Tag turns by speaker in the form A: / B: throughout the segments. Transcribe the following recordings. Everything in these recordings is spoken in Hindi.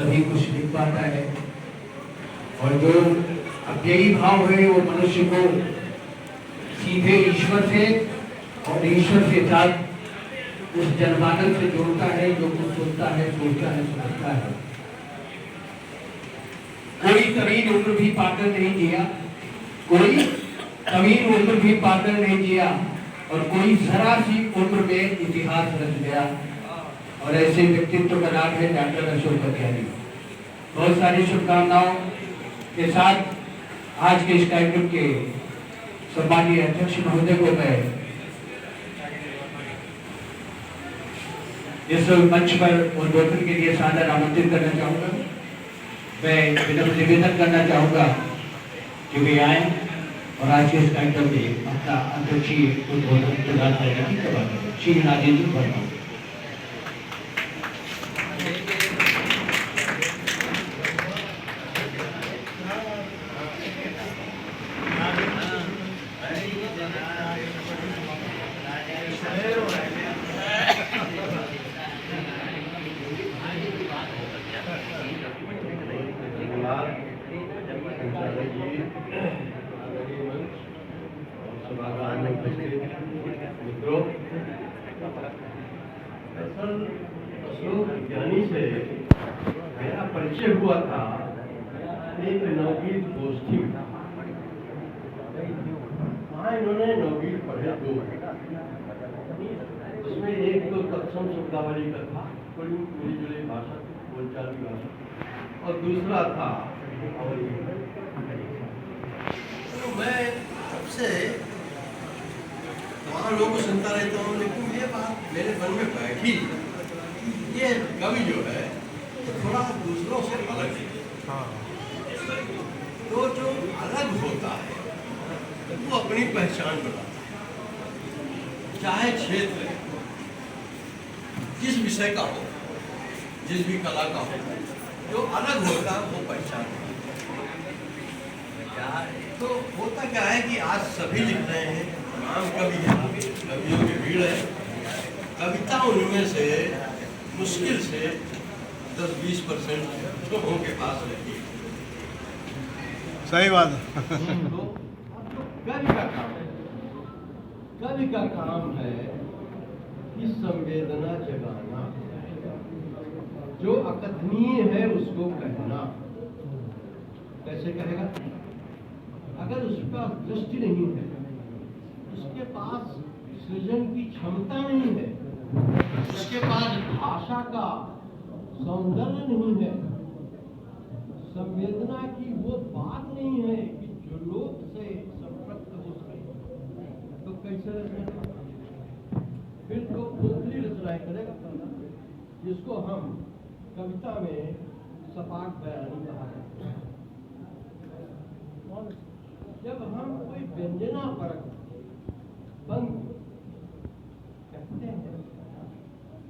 A: तभी कुछ लिख पाता है। और जो अव्ययी भाव है वो मनुष्य को सीधे ईश्वर से और ईश्वर के साथ उस जनमानस से जोड़ता है जो कुछ सोचता है, समझता है। कोई तवील उम्र भी पाकर नहीं जिया, कोई तवील उम्र भी पाकर नहीं जिया, और कोई जरा सी उम्र में इतिहास रच गया। और ऐसे व्यक्तित्व का नाम है डॉक्टर अशोक अज्ञानी। बहुत सारी शुभकामनाओं के साथ आज के इस कार्यक्रम के सम्मानीय अध्यक्ष महोदय को मैं इस मंच पर उद्बोधन के लिए सादर आमंत्रित करना चाहूंगा। मैं विनम्र निवेदन करना चाहूंगा कि वे आए और आज के इस कार्यक्रम में अपना अध्यक्षीय उद्बोधन प्रदान करने की कृपा करें। श्री राजेंद्र वर्मा।
B: मित्रों, अशोक अज्ञानी से मेरा परिचय हुआ था एक नवगीत गोष्ठी में। वहाँ इन्होंने नवगीत पढ़े दो। उसमें एक तो तत्सम शब्दावली का था, थोड़ी मिली जुली भाषा, बोलचाल की भाषा, और दूसरा था तो मैं सबसे वहाँ लोगों को सुनता रहता हूँ, लेकिन ये बात मेरे मन में बैठी, ये कवि जो है तो थोड़ा दूसरों से अलग है। तो जो अलग होता है वो अपनी पहचान बनाता है, चाहे क्षेत्र जिस विषय का हो, जिस भी कला का हो, जो अलग होता है वो पहचान। तो होता क्या है कि आज सभी लिख रहे हैं, नाम कवि है, कवियों की भीड़ है, कविता उनमें से मुश्किल से 10-20% लोगों के पास रहती है।
C: सही बात।
B: तो कवि का काम है कि संवेदना जगाना, जो अकथनीय है उसको कहना। कैसे कहेगा? अगर उसका दृष्टि नहीं है, उसके पास सृजन की क्षमता नहीं है, उसके पास भाषा का सौंदर्य नहीं है, संवेदना की वो बात नहीं है कि जो लोग से संपर्क हो सके, तो कैसे रचना? फिर तो खोखली रचनाएं करेगा, जिसको हम कविता में सपाट बयानी कहा करते हैं। जब हम कोई व्यंजना परक पंक्ति कहते हैं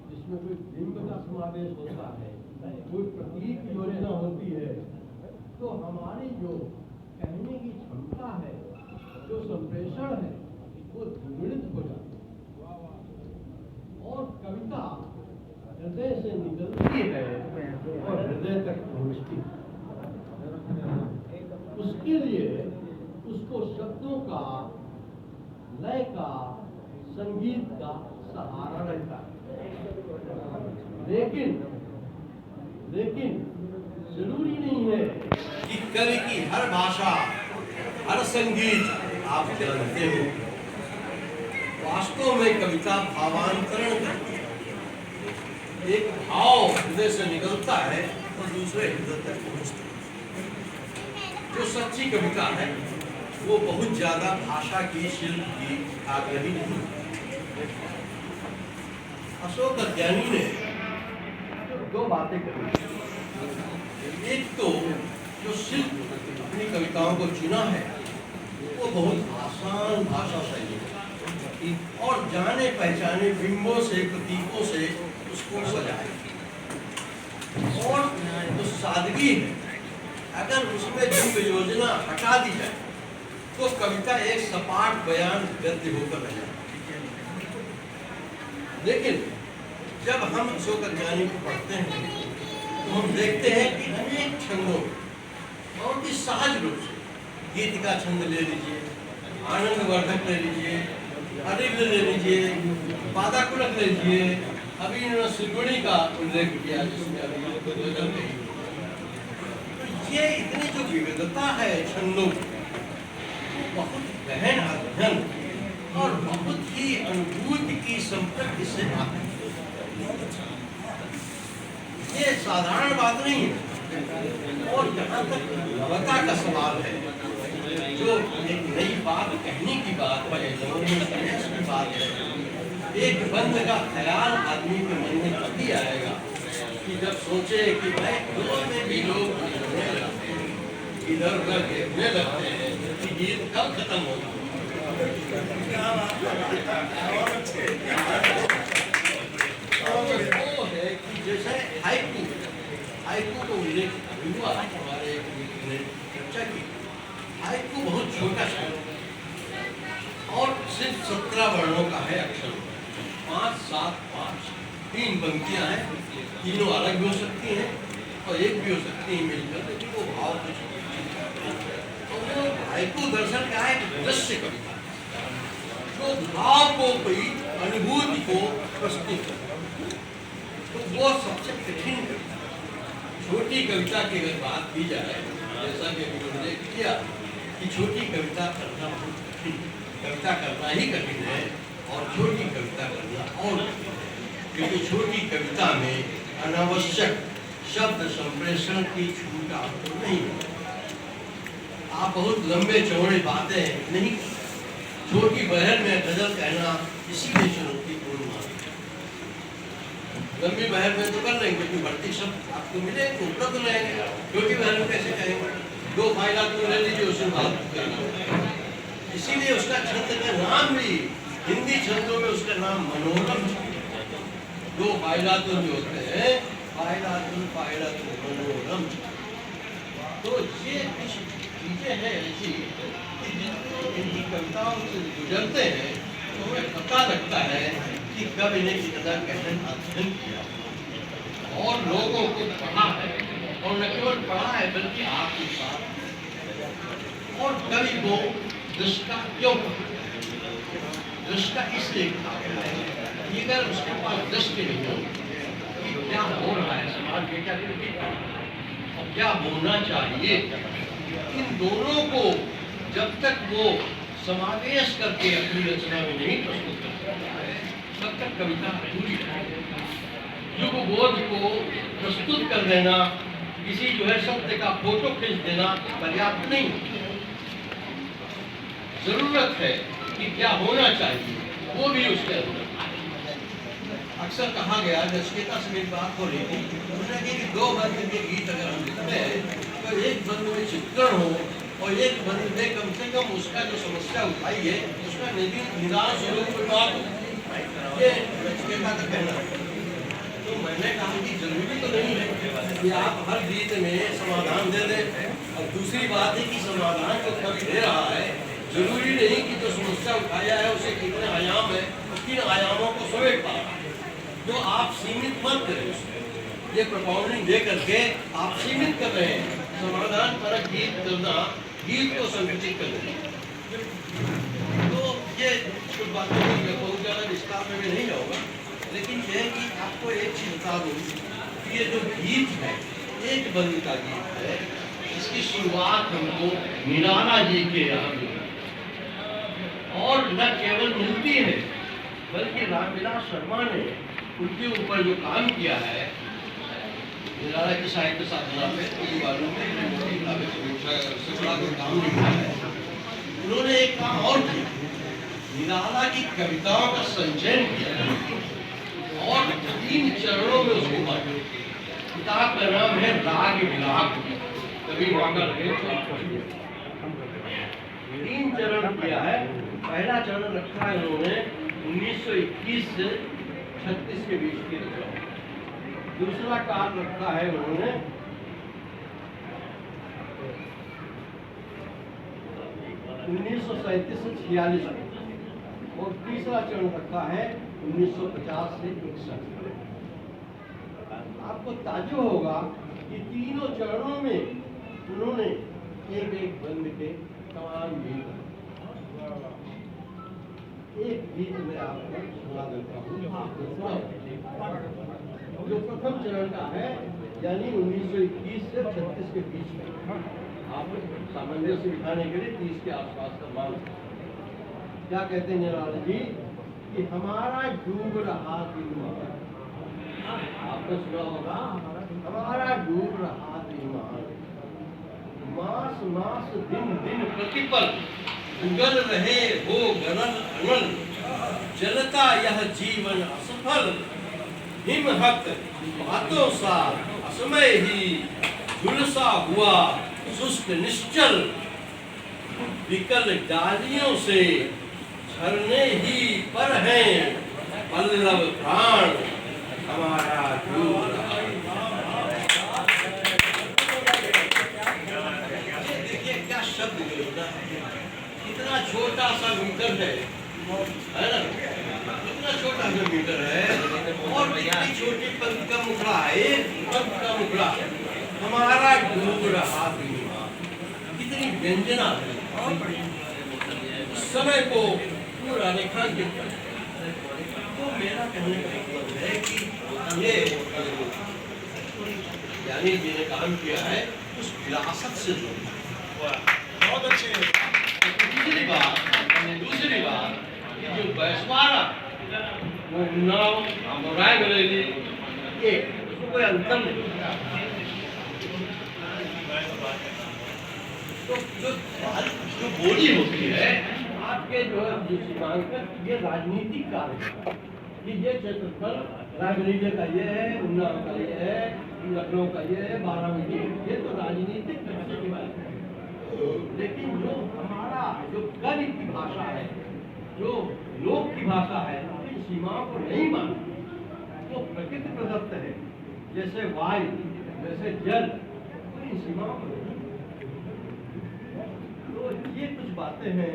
B: जिसमें कोई बिंब का समावेश होता है, कोई प्रतीक योजना होती है, तो हमारी जो कहने की क्षमता है, जो संप्रेषण है, वो द्विगुणित हो जाती है और कविता हृदय से निकलती है और हृदय तक पहुंचती है। उसके लिए उसको शब्दों का, लय का, संगीत का सहारा रहता है। लेकिन जरूरी नहीं है कि कवि की हर भाषा, हर संगीत आप जानते हो। वास्तव में कविता भावांतरण करती है। एक भाव हृदय से निकलता है और दूसरे हृदय तक पहुंचता है। जो सच्ची कविता है वो बहुत ज्यादा भाषा की, शिल्प की आग्रही नहीं। अशोक अज्ञानी ने दो बातें कही। एक तो जो शिल्प अपनी कविताओं को चुना है वो बहुत आसान भाषा शैली है और जाने पहचाने बिंबों से, प्रतीकों से उसको सजाए। और जो सादगी है, अगर उसमें बिंब योजना हटा दी जाए तो कविता एक सपाट बयान गद्य होकर रह जाती है। लेकिन जब हम अशोक अज्ञानी को पढ़ते हैं तो हम देखते हैं कि अनेक छंदों में बहुत ही सहज रूप से गीत का छंद ले लीजिए, आनंद वर्धक ले लीजिए, हरिद्र ले लीजिए, पादाकुलक ले लीजिए, अभी इन्होंने सिलगुड़ी का उल्लेख किया जिसमें अभी गजल कही। तो ये इतनी जो विविधता है छंदों की, बहुत गहन अध्ययन और बहुत ही अनुभूति की संपत्ति से आती है। ये साधारण बात नहीं है। और जहाँ तक नवता का सवाल है, जो एक नई बात कहने की बात है, की बात है, एक बंद का ख्याल आदमी के मन में तभी आएगा कि जब सोचे कि भाई दो में भी लोग इधर उधर देखने लगते हैं कि गीत कब खत्म होगा। वो है कि जैसे हाइकू को उल्लेख हुआ, हमारे ने चर्चा की। हाइकू बहुत छोटा शब्द और सिर्फ 17 वर्णों का है अक्षर, 5, 7, 5, 3 पंक्तियां हैं, तीनों अलग भी हो सकती हैं और एक भी हो सकती है मिलकर, लेकिन वो भाव कुछ तो हाइकू दरअसल क्या है, दृश्य कविता जो भाव को, कोई अनुभूति को प्रस्तुत करता, तो वो सबसे कठिन कविता। छोटी कविता की अगर बात की जाए, जैसा कि अभी उल्लेख किया कि छोटी कविता करना बहुत कठिन, कविता करना ही कठिन है और छोटी कविता करना और कठिन है, क्योंकि छोटी कविता में अनावश्यक शब्द संप्रेषण की छूट आपको नहीं है। आप बहुत लंबे चौड़े बातें नहीं, छोटी बहर में गजल कहना इसीलिए चुनौतीपूर्ण मानते हैं। लंबी बहर में तो कर लेंगे क्योंकि बढ़ती शब्द आपको मिलेंगे, उपलब्ध रहेंगे। छोटी बहर में कैसे कहेंगे? 2 फाइला तो ले लीजिए, उसमें बात। इसीलिए उसका छंद का नाम भी हिंदी छंदों में उसका नाम मनोरम। 2 फाइला तो जो होते हैं, फाइला तो मनोरम। तो ये कुछ चीजें हैं ऐसी कि जिनको इनकी कविताओं से गुजरते हैं तो हमें पता लगता है कि कब इन्हें कितना गहन अध्ययन किया और लोगों को पढ़ा है, और न केवल पढ़ा है बल्कि आपके साथ। और कवि को दृष्टा क्यों दृष्टा इसलिए कहा गया है कि अगर उसके पास दृष्टि नहीं हो कि क्या हो रहा है समाज में, क्या और क्या होना चाहिए, इन दोनों को जब तक वो समावेश करके अपनी रचना में नहीं प्रस्तुत कर सकता है, तब तक कविता अधूरी है। युग बोध को प्रस्तुत कर देना, किसी जो है सत्य का फोटो खींच देना पर्याप्त नहीं। जरूरत है कि क्या होना चाहिए वो भी उसके अंदर। अक्सर कहा गया, नचिकेता से मेरी बात हो रही थी, उन्होंने कहा कि 2 बंद के गीत अगर हम लिखते हैं तो एक बंद में चित्रण हो और एक बंद में कम से कम उसका जो समस्या उठाई है उसका निदान स्वरूप कोई बात हो, ये नचिकेता का कहना है। तो मैंने कहा कि जरूरी तो नहीं है कि आप हर गीत में समाधान दे दें, और दूसरी बात है कि समाधान जो कवि दे रहा है जरूरी नहीं कि जो समस्या उठाया है उसे कितने आयाम है, किन आयामों को समेट पा रहा है। तो आप सीमित मत करें उसमें, ये प्रोपाउंडिंग दे करके आप सीमित कर रहे हैं। समाधान परक गीत करना गीत को संकुचित कर देना। तो ये कुछ बातें बहुत ज़्यादा विस्तार में नहीं जाऊँगा, लेकिन यह कि आपको एक चीज बता दूँ कि ये जो गीत है, एक बंद का गीत है, इसकी शुरुआत हमको निराला जी के यहाँ मिली, और न केवल मिलती है बल्कि रामविलास शर्मा ने उनके ऊपर जो काम किया है, निराला की साहित्य साधना पे वालों से बड़ा कोई काम नहीं किया है। उन्होंने एक काम और किया, निराला की कविताओं का संचयन किया और 3 चरणों में उसको बांटा। किताब का नाम है राग विलाप, कभी मौका लगे 3 चरण किया है। पहला चरण रखा है उन्होंने 1921 से 36 के बीच की रचना। दूसरा काल रखा है उन्होंने 1937 से 46 और तीसरा चरण रखा है 1950 से 61। आप आपको ताज्जुब होगा कि तीनों चरणों में उन्होंने एक एक बंद के तमाम गीत, एक गीत में आपको सुना देता हूँ। जो प्रथम चरण का है, यानी 1921 से 36 के बीच में, आप सामंजस्य बिठाने के लिए 30 के आसपास का मान। क्या कहते हैं निराला जी कि हमारा डूब रहा दिल, आपने सुना होगा, हमारा डूब रहा दिल, मास मास दिन दिन प्रतिपल उगल रहे हो गगन अनल, जलता यह जीवन असफल, हिमहत बातों सा असमय ही झुलसा हुआ शुष्क निश्चल, विकल डालियों से झरने ही पर हैं पल्लव प्राण, हमारा डूब रहा। देखिए क्या शब्द योजना है, इतना छोटा सा मीटर है ना, इतना छोटा सा मीटर है, और इतनी छोटी पंक्ति का मुखड़ा है, पंक्ति का मुखड़ा, हमारा डूब रहा दिमाग, कितनी व्यंजना है, समय को पूरा रेखांकित करता है। तो मेरा कहने का मतलब है कि ये यानी जी ने काम किया है उस विरासत से जुड़ा।
C: बहुत अच्छे।
B: दूसरी बात ये जो बैसवाड़ा, वो उन्नाव और रायबरेली, ये उसको कोई अंतर नहीं। तो जो बोली होती है आपके जो है सीमांकन, ये राजनीतिक कार्य है कि ये क्षेत्रफल रायबरेली का ये है, उन्नाव का ये है, लखनऊ का ये है, बाराबंकी, ये तो राजनीतिक दृष्टि की बात है। लेकिन जो हमारा जो कवि की भाषा है, जो लोक की भाषा है, इन सीमाओं को नहीं मानती, वो प्रकृति प्रदत्त है, जैसे वायु, जैसे जल, तो इन सीमाओं को नहीं। तो ये कुछ बातें हैं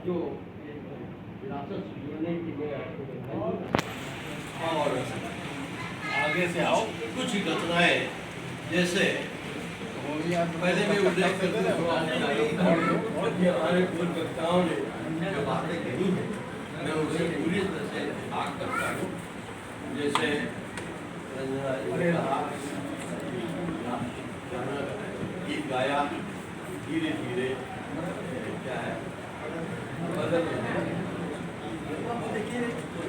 B: जो विरासत से जुड़ने की मैं आपको बताऊं। और आगे से आओ कुछ घटनाएं, जैसे पहले मैं उल्लेख करता हूँ, हमारे पूर्व वक्ताओं ने जो बातें कही हैं मैं उसे पूरी तरह से आग करता हूँ। जैसे गीत गाया धीरे धीरे क्या है बदल रहे हैं। देखिए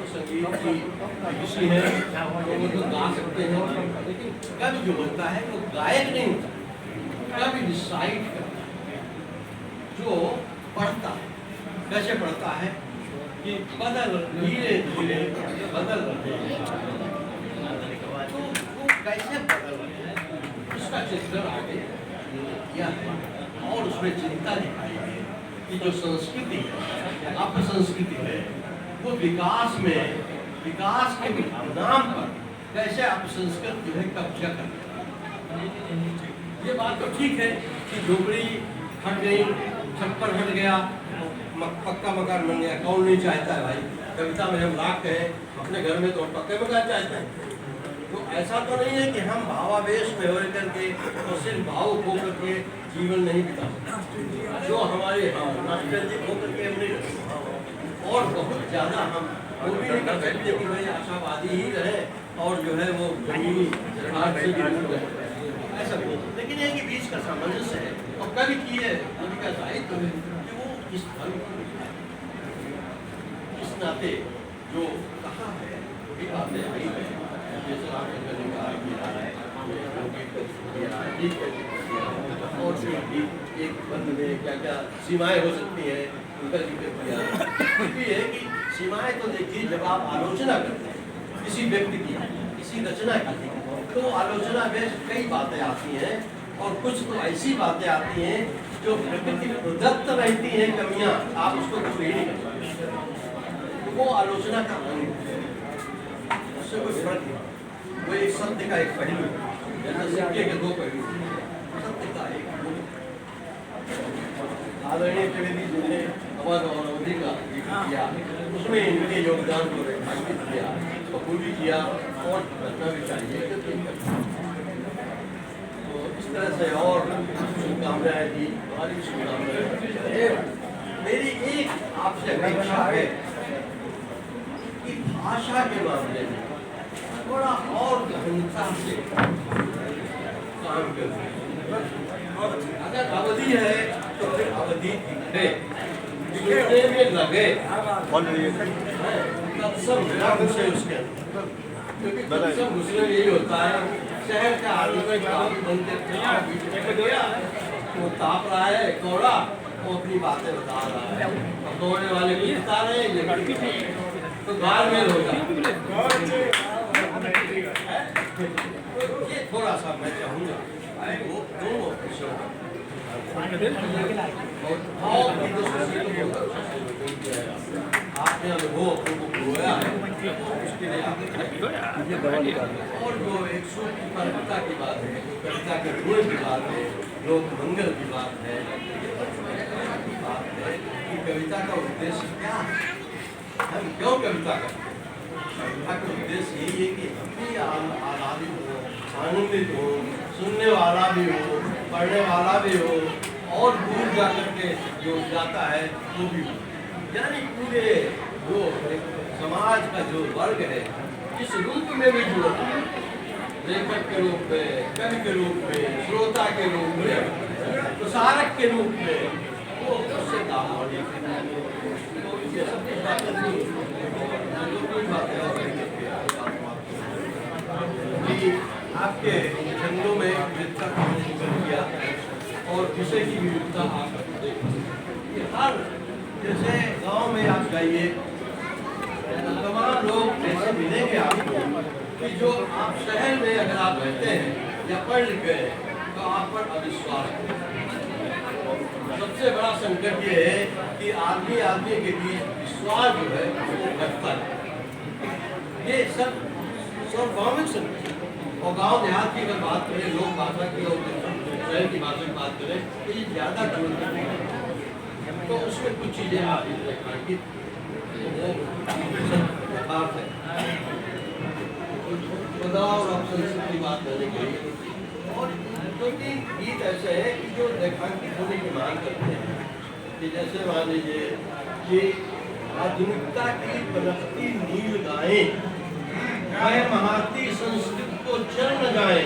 B: संगीत की विषय है, वो तो गा सकते हैं, लेकिन कभी जो बनता है वो गायक नहीं होता, कभी डिसाइड करता है, जो पढ़ता है। कैसे पढ़ता है कि बदल धीरे धीरे बदल रहे हैं, तो वो कैसे बदल रहे हैं उसका चित्रण आगे किया है, और उसमें चिंता दिखाई है कि जो संस्कृति है, अपनी संस्कृति है, वो विकास के नाम पर कैसे आप संस्कृत जो है कब्जा करते हैं। ये बात तो ठीक है कि झोपड़ी हट गई, छप्पर हट गया, पक्का मकान बन गया, कौन नहीं चाहता है भाई। कविता में हम लाख कहे अपने घर में तो पक्के मकान चाहते हैं। तो ऐसा तो नहीं है कि हम भावावेश में हो करके और सिर्फ भाव खो करके जीवन नहीं बिता सकते, जो हमारे नॉस्टैल्जिक होकर के हम नहीं, और बहुत ज़्यादा हम वो भी नहीं कर सकते कि भाई आशावादी ही रहे और जो है वो जमीनी से दूर रहे, ऐसा नहीं। लेकिन ये कि बीच का सामंजस्य है, और कभी की है कभी का दायित्व है कि वो इस धर्म को इस नाते जो कहा है वही बातें आई है। जैसे रामचंद्र ने कहा और एक बंद में क्या क्या सीमाएं हो सकती हैं उनका जिक्र किया। ये है कि सीमाएं तो देखिए, जब आप आलोचना करते हैं किसी व्यक्ति की, किसी रचना की, तो आलोचना में कई बातें आती हैं, और कुछ तो ऐसी बातें आती हैं जो प्रकृति प्रदत्त रहती हैं कमियां, आप उसको पूरी नहीं कर सकते, तो वो आलोचना का अंग है, उससे कोई फर्क नहीं। वो एक सत्य का एक पहलू, जैसे सिक्के के दो पहलू, सत्य का एक आदरणीय त्रिवेदी जी ने अमर और अवधि का जिक्र किया, उसमें इनके योगदान को रेखांकित किया, बखूबी किया, और करना भी चाहिए। शुभकामनाएं दी, हमारी शुभकामनाएं। मेरी एक आपसे अपेक्षा है कि भाषा के मामले में थोड़ा और गहनता से काम करें। अगर अवधि है तो फिर अवधि दिखे, दिखने में लगे, तत्सम ना घुसे उसके अंदर, क्योंकि तत्सम घुसने में यही होता है। शहर का आदमी काफी बनते गया, वो ताप रहा है कौड़ा, वो अपनी बातें बता रहा है, और कौड़े वाले भी बता रहे हैं, ये तो गाल में होगा। ये थोड़ा सा मैं चाहूँगा वो दोनों आपने अनुभव को खोया है, उसके लिए और जो एक सूक्ष्म परंपरा की बात है, जो कविता के गुण की बात है, लोक मंगल की बात है, की बात है कि कविता का उद्देश्य क्या है, हम क्यों कविता करते हैं। कविता का उद्देश्य यही है कि हम भी आनंदित हो, आनंदित हो, सुनने वाला भी हो, पढ़ने वाला भी हो, और दूर जा करके जो जाता है वो भी हो। यानी पूरे जो समाज का जो वर्ग है इस रूप में भी जुड़ा है, लेखक के रूप में, कवि के रूप में, श्रोता के रूप में, प्रसारक के रूप में, वो उससे दामोदी तो ये सब कुछ बातें थी। आपके जंगलों में विविधता निकल गया और विषय की विविधता आप हर जैसे गांव में आप जाइए तमाम लोग ऐसे मिलेंगे आपको कि जो आप शहर में अगर आप रहते हैं या पढ़ लिख गए तो आप पर अविश्वास है। सबसे बड़ा संकट ये है कि आदमी आदमी के बीच विश्वास जो है वो घटता है। ये सब स्वाभाविक संकट। और गांव देहात की अगर बात करें, लोक भाषा की और शहर की भाषा की बात करें तो ये ज़्यादा जुड़ती है, तो उसमें कुछ चीज़ें आप रेखांकित बात है बदलाव और संस्कृति की बात करने के लिए। और क्योंकि गीत ऐसे है कि जो रेखांकित होने की मांग करते हैं कि जैसे मान लीजिए कि आधुनिकता की बनती नील गायें वह महाती संस्कृति को जन्म जाए,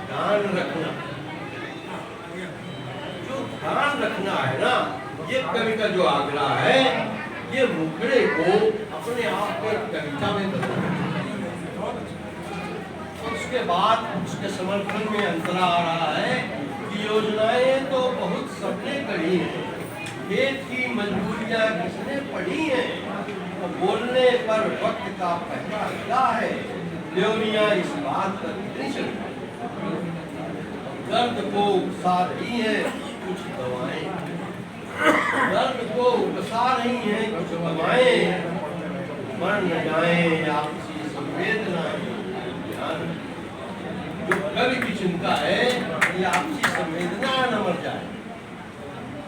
B: ध्यान रखना। जो ध्यान रखना है ना, ये कवि का जो आग्रह है, ये मुखड़े को अपने आप को कविता में बदलना। उसके बाद उसके समर्थन में अंतरा आ रहा है कि योजनाएं तो बहुत सबने करी हैं, खेत की मजबूरियां किसने पढ़ी हैं, तो बोलने पर वक्त का पहला क्या है, देवनिया इस बात पर कितनी चलती, दर्द को उकसा रही है कुछ दवाएं, दर्द को उकसा रही है कुछ दवाएं, मर न जाए आपसी संवेदनाएं। जो कवि की चिंता है ये आपसी संवेदना न मर जाए,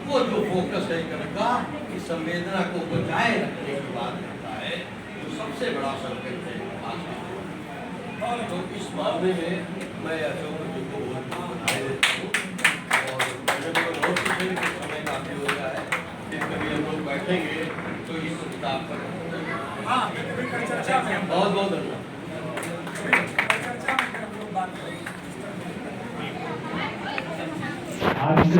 B: वो जो फोकस है कविता की संवेदना को बचाए रखने की बात करता है, जो सबसे बड़ा संकट है भाषा। तो इस मामले में मैं अशोक जी को बधाई देता हूँ और मैंने तो बहुत कुछ समय काफी हो गया है, फिर कभी हम लोग बैठेंगे तो इस किताब पर बहुत बहुत धन्यवाद।
A: आज